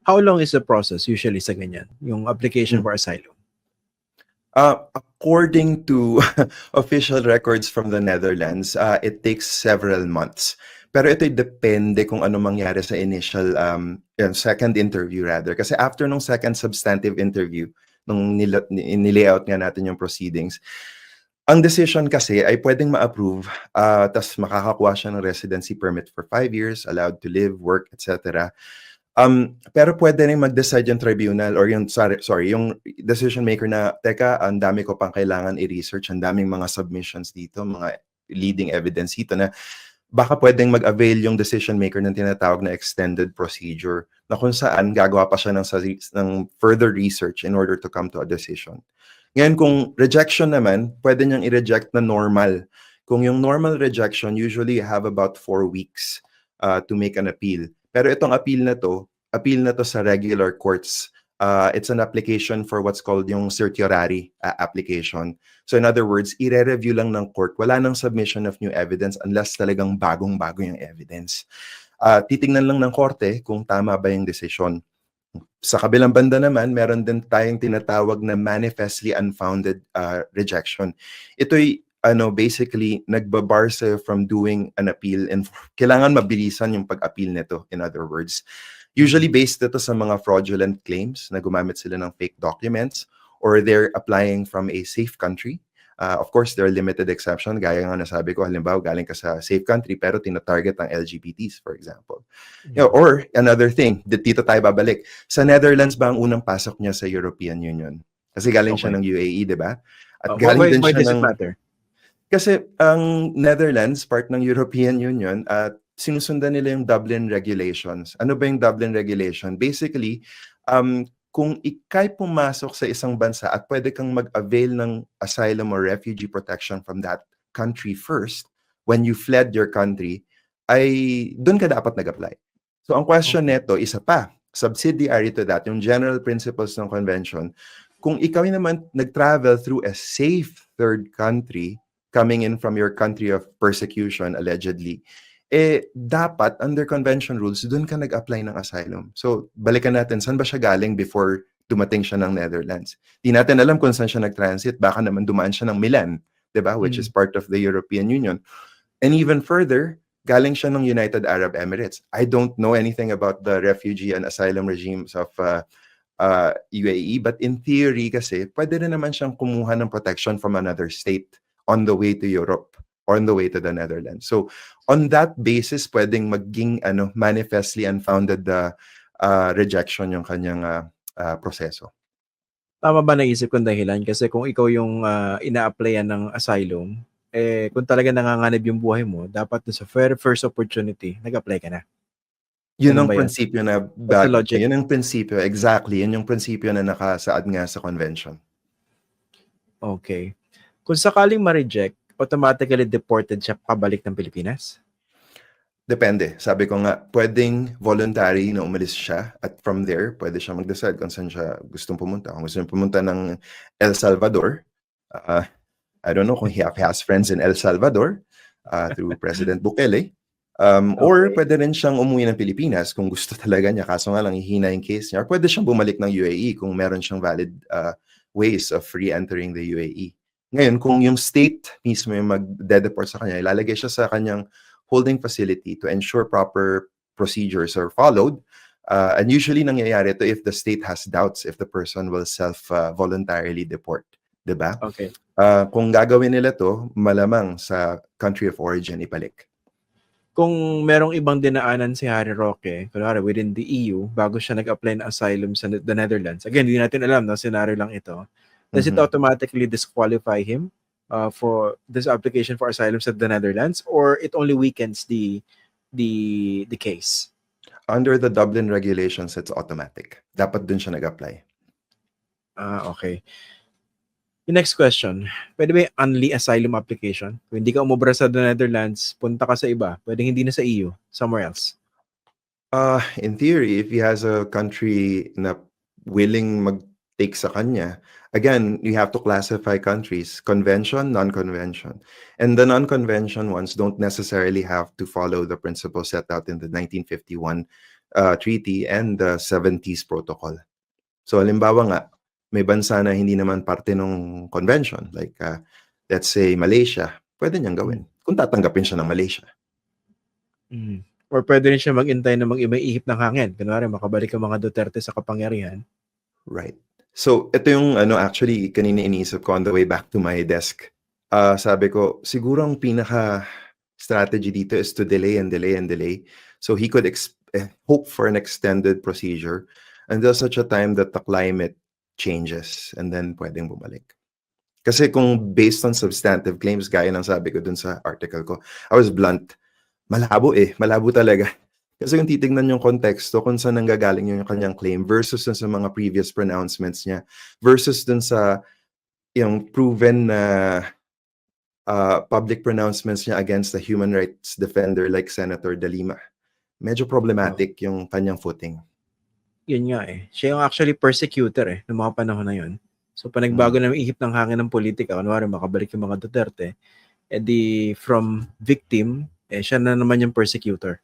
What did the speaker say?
How long is the process usually sa ganyan, yung application for asylum? According to official records from the Netherlands, it takes several months. Pero ito depende kung ano mangyari sa initial, second interview rather. Kasi after nung second substantive interview, nung nilayout nga natin yung proceedings, ang decision kasi ay pwedeng ma-approve, tas makakakuha siya ng residency permit for 5 years, allowed to live, work, etc. Pero pwede rin mag-decide yung tribunal or yung yung decision maker na, teka, ang dami ko pang kailangan i-research, ang daming mga submissions dito, mga leading evidence dito na baka pwedeng mag-avail yung decision maker ng tinatawag na extended procedure na kung saan gagawa pa siya ng further research in order to come to a decision. Ngayon, kung rejection naman, pwede niyang i-reject na normal. Kung yung normal rejection, usually you have about 4 weeks to make an appeal. Pero itong appeal na to sa regular courts. It's an application for what's called yung certiorari application. So in other words, i-review lang ng court. Wala nang submission of new evidence unless talagang bagong-bago yung evidence. Titingnan lang ng korte kung tama ba yung decision. Sa kabilang banda naman, meron din tayong tinatawag na manifestly unfounded rejection. Ito'y basically nagbabar sa'yo from doing an appeal and kailangan mabilisan yung pag-appeal nito, in other words. Usually based ito sa mga fraudulent claims na gumamit sila ng fake documents or they're applying from a safe country. Of course, there are limited exceptions. Gaya nga nasabi ko, halimbawa, galing ka sa safe country pero tina-target ang LGBTs, for example. Or another thing, dito tayo babalik. Sa Netherlands ba ang unang pasok niya sa European Union? Kasi galing siya ng UAE, di ba? At galing din Why siya does it matter? Kasi ang Netherlands, part ng European Union, at sinusundan nila yung Dublin Regulations. Ano ba yung Dublin Regulation? Basically, kung ikay pumasok sa isang bansa at pwede kang mag-avail ng asylum or refugee protection from that country first, when you fled your country, ay doon ka dapat nag-apply. So ang question neto, isa pa, subsidiary to that, yung general principles ng convention, kung ikaw naman nag-travel through a safe third country, coming in from your country of persecution, allegedly, dapat, under convention rules, doon ka nag-apply ng asylum. So, balikan natin, saan ba siya galing before dumating siya ng Netherlands? Di natin alam kung saan siya nag-transit. Baka naman dumaan siya ng Milan, diba? Which is part of the European Union. And even further, galing siya ng United Arab Emirates. I don't know anything about the refugee and asylum regimes of UAE, but in theory kasi, pwede rin naman siyang kumuha ng protection from another state on the way to Europe or on the way to the Netherlands. So on that basis, pwedeng maging manifestly unfounded rejection yung kanyang proseso. Tama ba naisip kong dahilan? Kasi kung ikaw yung ina-applyan ng asylum, kung talaga nanganganib yung buhay mo, dapat sa very first opportunity, nag-apply ka na. Yun ang prinsipyo na logic. Yun ang prinsipyo, exactly. Yun yung prinsipyo na nakasaad nga sa convention. Okay. Kung sakaling ma-reject, automatically deported siya pabalik ng Pilipinas? Depende. Sabi ko nga, pwedeng voluntary na umalis siya at from there, pwede siya mag-decide kung saan siya gustong pumunta. Kung gusto niya pumunta ng El Salvador, I don't know kung he has friends in El Salvador through President Bukele. Or pwede rin siyang umuwi ng Pilipinas kung gusto talaga niya. Kaso nga lang, ihina yung case niya. Or pwede siyang bumalik ng UAE kung meron siyang valid ways of re-entering the UAE. Ngayon, kung yung state mismo yung mag-deport sa kanya, ilalagay siya sa kanyang holding facility to ensure proper procedures are followed. And usually nangyayari ito if the state has doubts if the person will self-voluntarily deport. Diba? Okay. Kung gagawin nila to, malamang sa country of origin ibalik. Kung merong ibang dinaanan si Harry Roque, kunwari within the EU, bago siya nag-apply ng asylum sa the Netherlands, again, hindi natin alam, no? Scenario lang ito. Does it automatically disqualify him for this application for asylum sa the Netherlands, or it only weakens the case? Under the Dublin regulations, it's automatic. Dapat dun siya nag-apply. Okay. The next question, pwede ba yung only asylum application? Kung hindi ka umubra sa the Netherlands, punta ka sa iba, pwedeng hindi na sa EU, somewhere else? In theory, if he has a country na willing mag-take sa kanya, again, you have to classify countries, convention, non-convention. And the non-convention ones don't necessarily have to follow the principles set out in the 1951 treaty and the 70s protocol. So halimbawa nga, may bansa na hindi naman parte ng convention, like let's say Malaysia, pwede niyang gawin kung tatanggapin siya ng Malaysia. Or pwede rin siya mag-intay na mag-ihip ng hangin. Kunwari, makabalik ang mga Duterte sa kapangyarihan. Right. So, ito yung actually kanina iniisip ko on the way back to my desk. Sabi ko, siguro ang pinaka strategy dito is to delay and delay and delay. So he could hope for an extended procedure until such a time that the climate changes and then pwedeng bumalik. Kasi kung based on substantive claims, gaya ng sabi ko dun sa article ko, I was blunt. Malabo malabo talaga. Kasi kung titignan yung konteksto kung saan nanggagaling yung kanyang claim versus dun sa mga previous pronouncements niya, versus dun sa yung proven na public pronouncements niya against a human rights defender like Senator De Lima. Medyo problematic yung kanyang footing. Yun nga Siya yung actually persecutor ng mga panahon na yun. So panagbago na ihip ng hangin ng politika, kunwari makabalik yung mga Duterte, edi from victim, siya na naman yung persecutor.